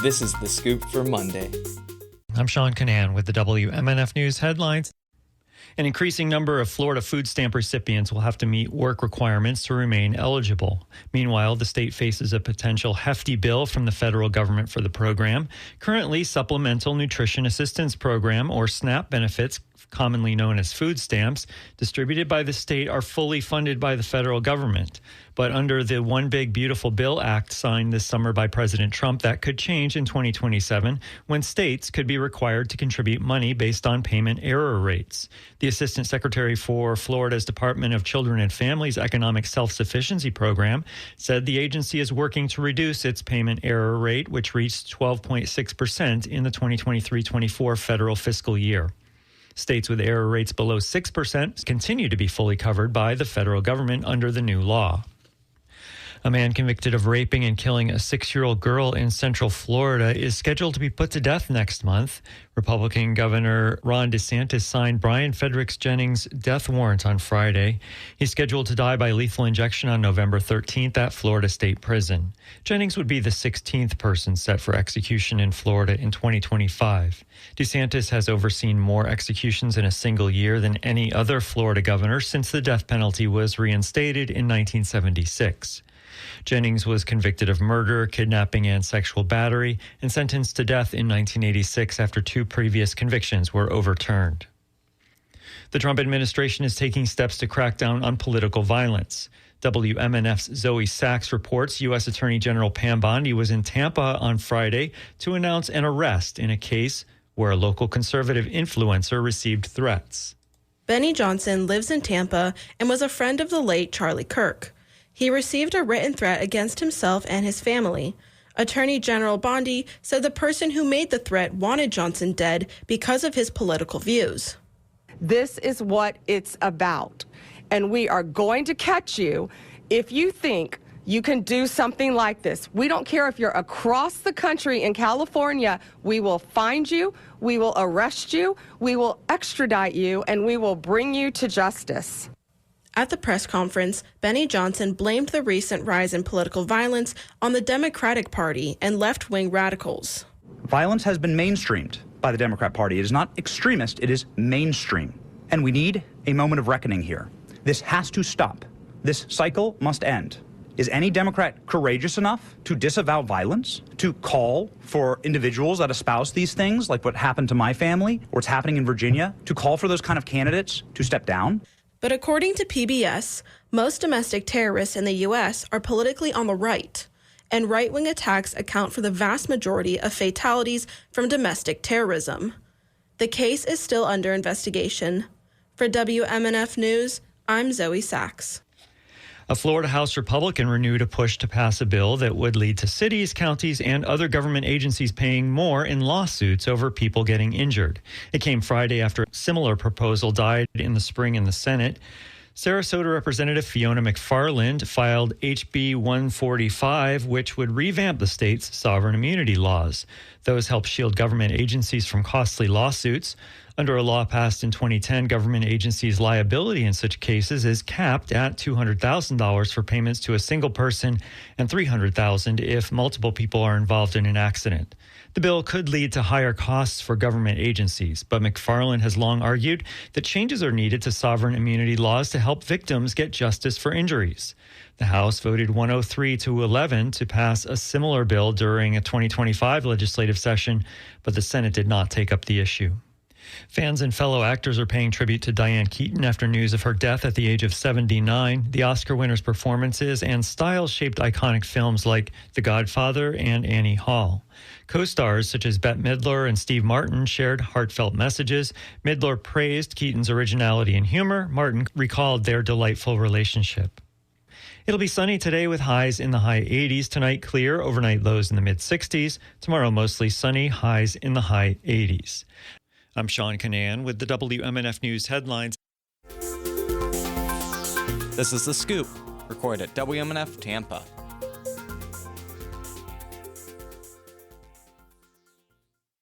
This is The Scoop for Monday. I'm Sean Canan with the WMNF News headlines. An increasing number of Florida food stamp recipients will have to meet work requirements to remain eligible. Meanwhile, the state faces a potential hefty bill from the federal government for the program. Currently, Supplemental Nutrition Assistance Program, or SNAP benefits, commonly known as food stamps, distributed by the state are fully funded by the federal government. But under the One Big Beautiful Bill Act signed this summer by President Trump, that could change in 2027 when states could be required to contribute money based on payment error rates. The Assistant Secretary for Florida's Department of Children and Families Economic Self-Sufficiency Program said the agency is working to reduce its payment error rate, which reached 12.6% in the 2023-24 federal fiscal year. States with error rates below 6% continue to be fully covered by the federal government under the new law. A man convicted of raping and killing a 6-year-old girl in Central Florida is scheduled to be put to death next month. Republican Governor Ron DeSantis signed Brian Fredericks Jennings' death warrant on Friday. He's scheduled to die by lethal injection on November 13th at Florida State Prison. Jennings would be the 16th person set for execution in Florida in 2025. DeSantis has overseen more executions in a single year than any other Florida governor since the death penalty was reinstated in 1976. Jennings was convicted of murder, kidnapping, and sexual battery and sentenced to death in 1986 after 2 previous convictions were overturned. The Trump administration is taking steps to crack down on political violence. WMNF's Zoe Sachs reports U.S. Attorney General Pam Bondi was in Tampa on Friday to announce an arrest in a case where a local conservative influencer received threats. Benny Johnson lives in Tampa and was a friend of the late Charlie Kirk. He received a written threat against himself and his family. Attorney General Bondi said the person who made the threat wanted Johnson dead because of his political views. This is what it's about. And we are going to catch you if you think you can do something like this. We don't care if you're across the country in California. We will find you, we will arrest you, we will extradite you, and we will bring you to justice. At the press conference, Benny Johnson blamed the recent rise in political violence on the Democratic Party and left-wing radicals. Violence has been mainstreamed by the Democrat Party. It is not extremist, it is mainstream. And we need a moment of reckoning here. This has to stop. This cycle must end. Is any Democrat courageous enough to disavow violence, to call for individuals that espouse these things, like what happened to my family, or what's happening in Virginia, to call for those kind of candidates to step down? But according to PBS, most domestic terrorists in the U.S. are politically on the right, and right-wing attacks account for the vast majority of fatalities from domestic terrorism. The case is still under investigation. For WMNF News, I'm Zoe Sachs. A Florida House Republican renewed a push to pass a bill that would lead to cities, counties, and other government agencies paying more in lawsuits over people getting injured. It came Friday after a similar proposal died in the spring in the Senate. Sarasota Representative Fiona McFarland filed HB 145, which would revamp the state's sovereign immunity laws. Those help shield government agencies from costly lawsuits. Under a law passed in 2010, government agencies' liability in such cases is capped at $200,000 for payments to a single person and $300,000 if multiple people are involved in an accident. The bill could lead to higher costs for government agencies, but McFarland has long argued that changes are needed to sovereign immunity laws to help victims get justice for injuries. The House voted 103-11 to pass a similar bill during a 2025 legislative session, but the Senate did not take up the issue. Fans and fellow actors are paying tribute to Diane Keaton after news of her death at the age of 79. The Oscar winner's performances and style shaped iconic films like The Godfather and Annie Hall. Co-stars such as Bette Midler and Steve Martin shared heartfelt messages. Midler praised Keaton's originality and humor. Martin recalled their delightful relationship. It'll be sunny today with highs in the high 80s. Tonight, clear, overnight lows in the mid-60s. Tomorrow, mostly sunny, highs in the high 80s. I'm Sean Canan with the WMNF News headlines. This is The Scoop, recorded at WMNF Tampa.